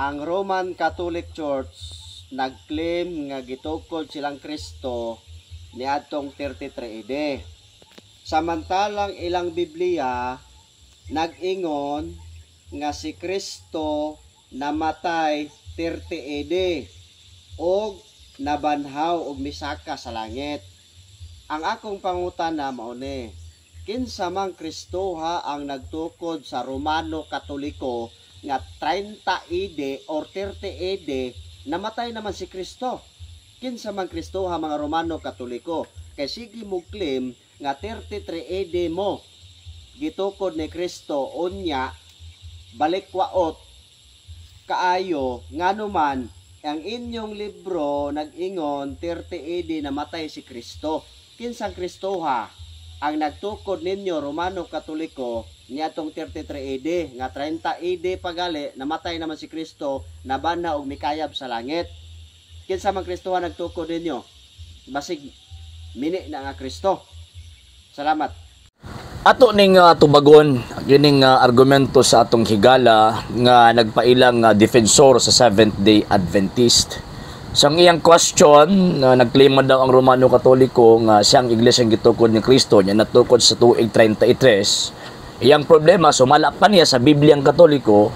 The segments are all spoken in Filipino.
ang Roman Catholic Church nagclaim nga gitukod silang Kristo niadtong 33 AD. Samantalang ilang Biblia nag-ingon nga si Kristo namatay 30 AD og nabanhaw og misaka sa langit. Ang akong pangutana mao ni, kinsa man Kristoha ang nagtukod sa Romano Katoliko nga 30 AD or 30 AD namatay naman si Kristo? Kinsa man Kristoha mga Romano Katoliko? Kay sige mo claim nga 33 AD mo gitukod ni Kristo, unya balikwaot kaayo nganuman ang inyong libro nag-ingon 30 AD namatay si Kristo. Kinsang Kristoha ang nagtukod ninyo Romano Katoliko niadtong 33 AD nga 30 AD pagali namatay naman si Kristo, nabanha og mikayab sa langit? Kinsa man Kristoha nagtukod ninyo? Basig mini na nga Kristo. Salamat. Ato ning tubagon gining argumento sa atong higala nga nagpailang defensor sa Seventh-day Adventist. Sa iyang question, nagclaim man daw ang Romano Katoliko nga siyang iglesyang gitukod ni Kristo niya natukod sa tuig 33. Iyang problema, sumala pa niya sa Bibliang Katoliko,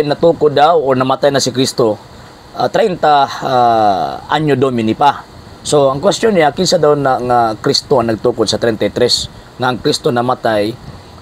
natukod daw o namatay na si Kristo 30 anyo Domini pa. So ang question niya, kinsa daw na nga Kristo ang nagtukod sa 33 nga ang Kristo namatay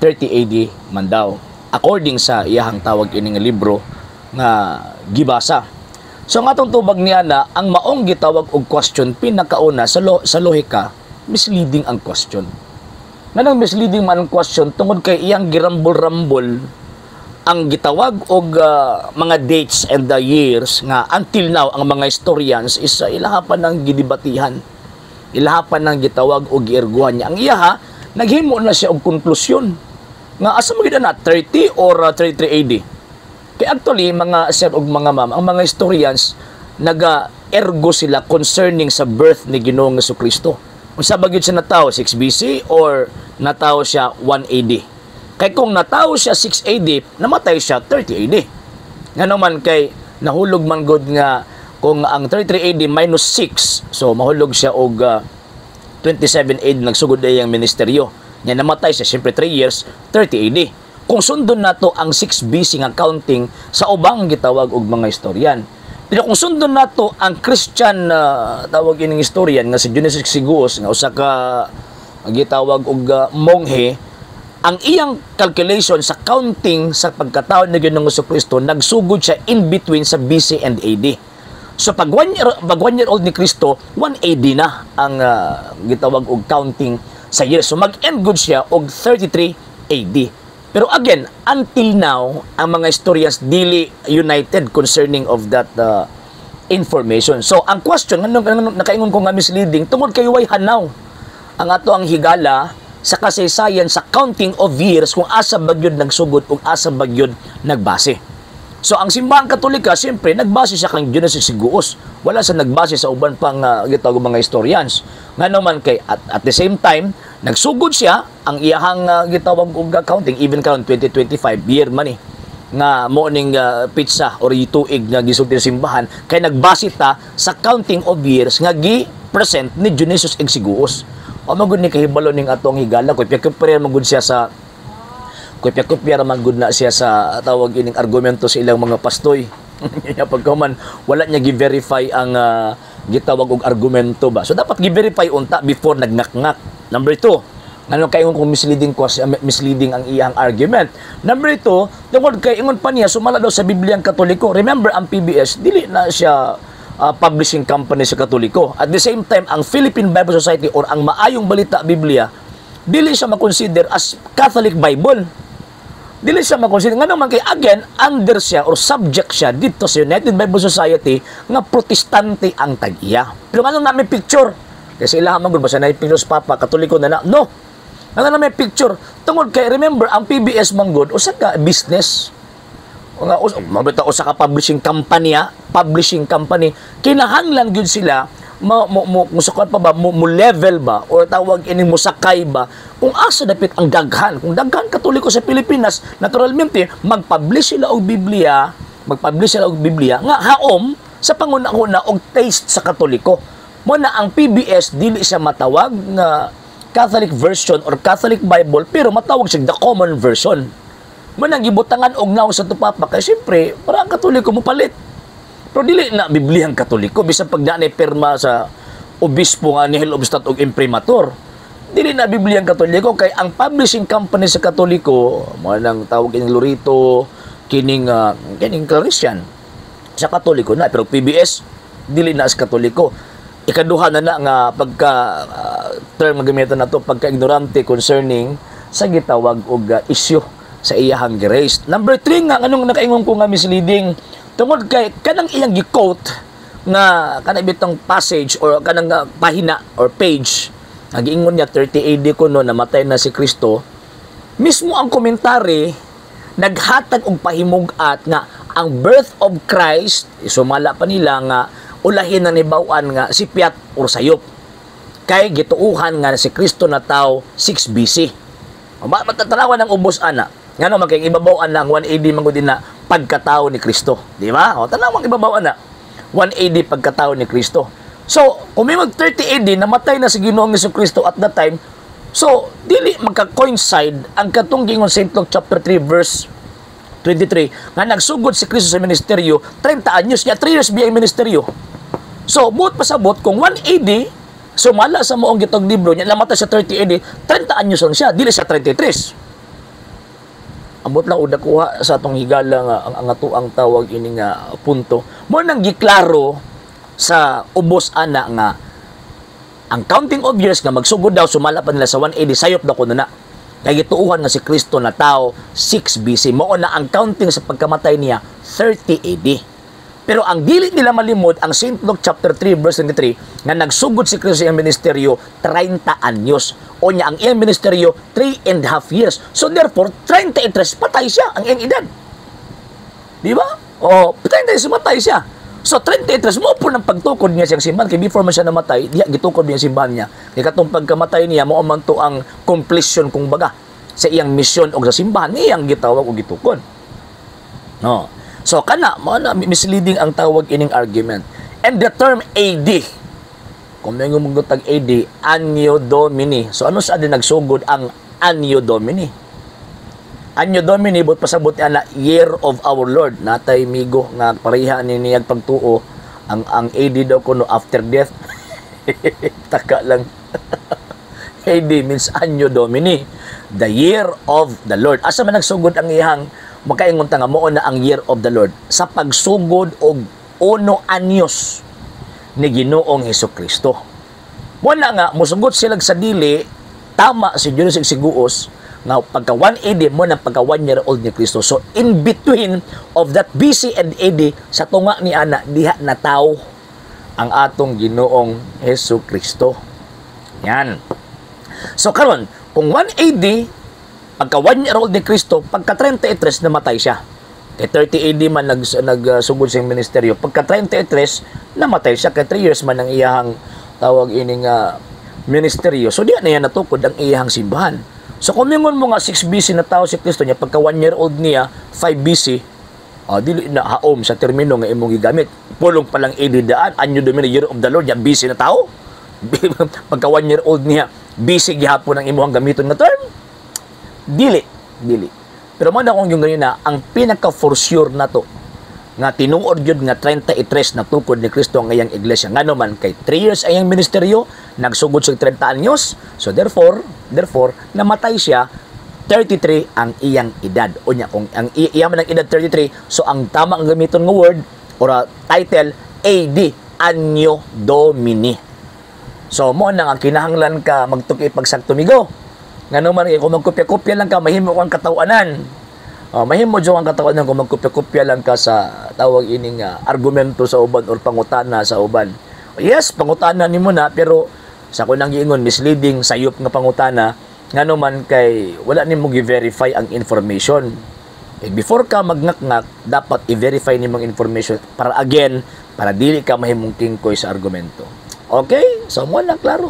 30 AD man daw, according sa iyahang tawag ining libro nga gibasa. So ang atong tubag niya na ang maong gitawag og question pinakauna sa lohika, misleading ang question. Nganong misleading man ang question tungod kay iyang girambol-rambol ang gitawag og mga dates and the years nga until now ang mga historians is ilahapan ng gidibatihan, ilahapan ng gitawag og giirguhan niya. Ang iyaha naghimo na siya og konklusyon nga asa mo gid na 30 or 33 AD. Kay actually mga sir og mga ma'am, ang mga historians naga-ergo sila concerning sa birth ni Ginoong Jesucristo. Unsa ba gyud siya natawo, 6 BC or natawo siya 1 AD? Kay kung natawo siya 6 AD, namatay siya 30 AD. Ngano man kay nahulog man gud nga kung ang 33 AD minus 6, so mahulog siya og 27 AD nagsugod na iyang ministeryo. Nya namatay siya siyempre 3 years, 30 AD. Kung sundon nato ang 6 BC nga counting sa ubang gitawag og mga historian. Pero kung sundon nato ang Christian tawag ining historian nga si Dionysius Exiguus nga usa ka gitawag og monghe, ang iyang calculation sa counting sa pagkataon ni Ginoong Jesucristo nagsugod siya in between sa BC and AD. So pag 1 year old ni Kristo, 1 AD na ang gitawag og counting sa years. So mag-end good siya og 33 AD. Pero again, until now, ang mga historians dili united concerning of that information. So ang question, nakaingon ko nga misleading, tungod kay way hanaw ang ato ang higala sa kasaysayan sa counting of years kung asa bagyod nagsugod ug asa bagyod nagbase. So ang simbahang Katolika, siyempre, nagbase siya kang Dionysius Exiguus. Wala sa nagbase sa uban pang gitawag mga historians. Nga naman kay at the same time, nagsugod siya ang iyahang gitawag og counting even karon 2025 year man nga mo ning pizza or tuig nga gisulti sa simbahan kay nagbase ta sa counting of years nga gi-present ni Dionysius Exiguus. O magud ni kahibalo ning atong higala ko piyakupir magud siya sa kopya man gud na siya sa tawag ining argumento sa ilang mga pastoy. Pagkaman wala niya gi-verify ang gitawag og argumento ba. So dapat gi-verify unta before nagnaknak. Number 2, ngano kay kung misleading ang iyang argument. Number 2, tungod kay ingon pa niya sumala daw sa Bibliang Katoliko. Remember ang PBS dili na siya publishing company sa Katoliko. At the same time, ang Philippine Bible Society or ang Maayong Balita Biblia dili siya ma-consider as Catholic Bible. Dili siya ma-consider. Nga naman kay, again, under siya or subject siya dito sa United Bible Society nga protestante ang tag-iya. Pero nga na may picture. Kasi ilahan man ba siya na yung Papa, Katoliko na na? No. Nga na may picture. Tungod kay, remember, ang PBS manggod, o sa ka business. Mabita o sa ka publishing company, kinahanglan yun sila musakot pa ba, mo level ba, o tawag ini musakay ba, kung asa dapit ang daghan. Kung daghan Katoliko sa Pilipinas, naturalmente, mag-publish sila og Biblia magpublish sila og Biblia nga haom sa panguna-una og taste sa Katoliko. Mo na ang PBS dili siya matawag nga Catholic version or Catholic Bible pero matawag siya the common version. Mo nang gibutangan og naw sa tupapa kay siyempre para ang Katoliko mo palit. Pero dili na Bibliang Katoliko bisan pag na pirma sa obispo nga nihil obstat og imprimatur. Dili na Bibliang Katoliko kay ang publishing company sa Katoliko mo nang tawag kining Lorito, kining Christian sa Katoliko na pero PBS dili na sa Katoliko. Ikaduha na nga pagka term nga gamiton nato pagka ignorante concerning sa gitawag og issue sa iyahang grace. Number 3 nga anong nakaingon ko nga misleading tungod kay kanang iyang gi-quote nga kanang bitong passage or kanang pahina or page ang giingon niya 30 AD kuno namatay na si Kristo. Mismo ang komentary naghatag og pahimugat nga ang birth of Christ isumala pa nila nga ulahin na nibawan nga si Piat or sayop. Kay gituuhan nga si Kristo na tao 6 BC. Matatanawan ng ubos ana. Ngano man kay ibabaw ana 1 AD man gud na pagkatao ni Kristo, di ba? O tanawang ibabaw ana 1 AD pagkatao ni Kristo. So, kung may mag 30 AD namatay na si Ginoong Jesucristo at that time, so dili magka-coincide ang katong gingon St. Luke chapter 3 verse 23 nga nagsugod si Kristo sa ministeryo 30 anyos niya 3 years biya ang ministeryo. So, buot pasabot kung 1 AD, sumala sa moong gitong libro niya, namatay sa 30 AD, 30 anyos lang siya, dili sa 33. Ambot lang uda kuha sa atong higala nga ang ato ang tawag ini nga punto. Mo nang giklaro sa ubos ana nga ang counting of years nga magsugod daw sumala pa nila sa 1 AD sayop daw kuno na. Kay gituuhan nga si Kristo na tao 6 BC. Mao na ang counting sa pagkamatay niya 30 AD. Pero ang dili nila malimod ang St. Luke chapter 3 verse 23 nga nagsugod si Kristo sa iyang ministeryo 30 anyos. O niya ang iyang ministeryo 3.5 years. So therefore 33 patay siya ang iyang edad. Di ba? O patay siya. So 33 mo po ng pagtukod niya siyang simbahan kay before man siya namatay, diya gitukod niya simbahan niya. Kay katong pagkamatay niya mao man to ang completion kung baga sa iyang mission og sa simbahan iyang gitawag og gitukod. No. So kana mo na misleading ang tawag ining argument. And the term AD, kung may gumugutag AD, Anno Domini. So ano sa din nagsugod ang Anno Domini? Anno Domini bot pasabot ana year of our Lord. Natay migo nga pareha ni niyag pagtuo ang AD daw kuno after death. Taka lang. AD means Anno Domini, the year of the Lord. Asa man nagsugod ang iyang makaingon ta nga mao na ang year of the Lord sa pagsugod og 1 anyos ni Ginoong Hesukristo. Mo na nga musugod sila sa dili tama si Julius Siguos nga pagka 1 AD mo na pagka 1 year old ni Kristo. So in between of that BC and AD sa tunga ni ana diha na tao ang atong Ginoong Hesukristo. Yan. So karon kung 1 AD pagka 1 year old ni Kristo, pagka 33 namatay siya. Kay 30 AD man nagsugod sa ministeryo. Pagka 33 namatay siya. Kay 3 years man ang iyahang tawag ining ministeryo. So di na yan natukod ang iyahang simbahan. So kung mingon mo nga 6 BC na tao si Kristo niya, pagka 1 year old niya, 5 BC, dili na haom sa termino nga imong gigamit. Pulong palang AD daan, Anno Domini, year of the Lord, yan BC na tao. Pagka 1 year old niya, BC gihapon ang imong gamiton nga term. Dili. Pero man akong yung ganyan na, ang pinaka-for sure na to, nga tinuod yun nga 33 na tukod ni Kristo ang iyang iglesia. Nga naman, kay 3 years ang iyang ministeryo, nagsugod sa 30 anyos, so therefore, namatay siya, 33 ang iyang edad. O niya, kung ang iyang man ang edad 33, so ang tama ang gamiton ng word, or title, AD, Anno Domini. So, mo na nga, kinahanglan ka magtuki pagsagtumigo. Nga naman, kung magkopya-kopya lang ka, mahimo kang katawanan. Mahimo dyan ang katawanan kung magkopya-kopya lang ka sa tawag ining argumento sa uban or pangutana sa uban. Yes, pangutana ni mo na, pero sa kunang giingon, misleading, sayop nga pangutana, nga naman kay wala ni mo gi-verify ang information. Before ka magngak-ngak, dapat i-verify ni mong information para again, para dili ka mahimong kingkoy sa argumento. Okay? So, mo na, klaro.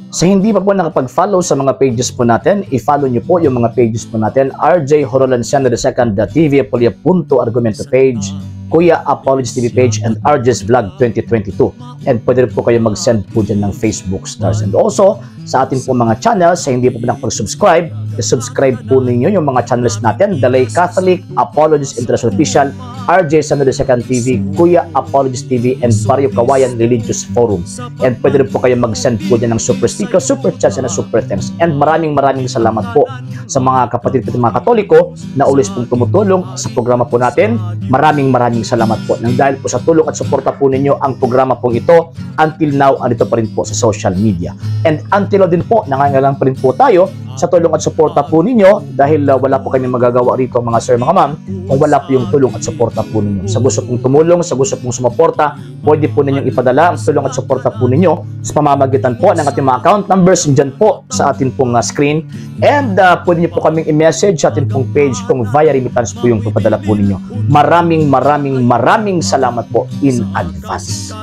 Sa hindi pa po nakapag-follow sa mga pages po natin, i-follow nyo po yung mga pages po natin, RJ Horolanciano II, TV Apolia Punto Argumento page, Kuya Apologist TV page, and RJ's Vlog 2022. And pwede rin po kayo mag-send po dyan ng Facebook stars. And also, sa ating po mga channels, sa hindi po nakapag-subscribe, i-subscribe po ninyo yung mga channels natin, The Lay Catholic, Apologist International Official, RJ Sano II TV, Kuya Apologist TV, and Barrio Kawayan Religious Forum. And pwede rin po kayo mag-send po dyan ng super sticker, super chats, and super thanks. And maraming salamat po sa mga kapatid at mga Katoliko na ulis pong tumutulong sa programa po natin. Maraming salamat po. Nang dahil po sa tulong at suporta po ninyo, ang programa pong ito, until now, andito pa rin po sa social media. And until now din po, nangangailangan pa rin po tayo sa tulong at suporta po ninyo dahil wala po kami magagawa rito mga sir, mga ma'am, kung wala po yung tulong at suporta po ninyo. Sa gusto pong tumulong, sa gusto pong sumuporta, pwede po ninyong ipadala ang tulong at suporta po ninyo sa pamamagitan po ng ating mga account numbers dyan po sa ating pong screen. And pwede nyo po kaming i-message sa ating pong page kung via remittance po yung ipadala po ninyo. Maraming salamat po in advance.